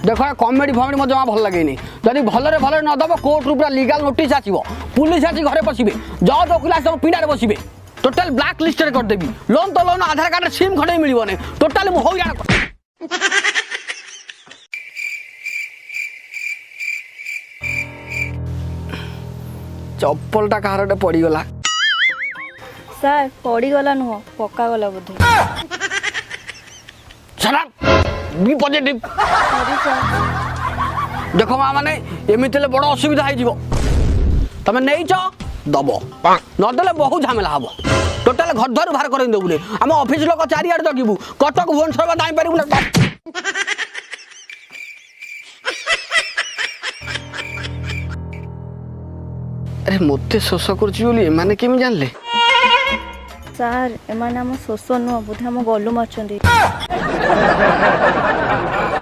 देख कमेडी फमेडी मत जमा भल लगे जदि भलरे भलरे न दब कोर्ट रु पूरा लीगल नोटिस आसीबो पुलिस आसी घरे पसिबे जज ओकिला सब पिंडारे बसिबे टोटल ब्लैक लिस्ट कर देबी लोन तो लोन आधार कार्ड सिम खडे मिलिबो ने टोटल मु होया चप्पलटा कहारटे पड़ी गला सर पड़ी गला नुह पक्का गला बोधे चला बी पॉजिटिव देखो मां माने एमितिले बड़ असुविधा हो जीवो तमे नहीं छ दबो न देले बहुत झमेला हबो टोटल घर धर बाहर कर देबुले हम ऑफिस लोक चारि आड़ जगिबु कटक भुवनेश्वर दाई परिबु ना अरे मते शोष करछि बोली माने केमि जानले सर एमाने हम शोष नुह बोधे हम गलु मारछंदी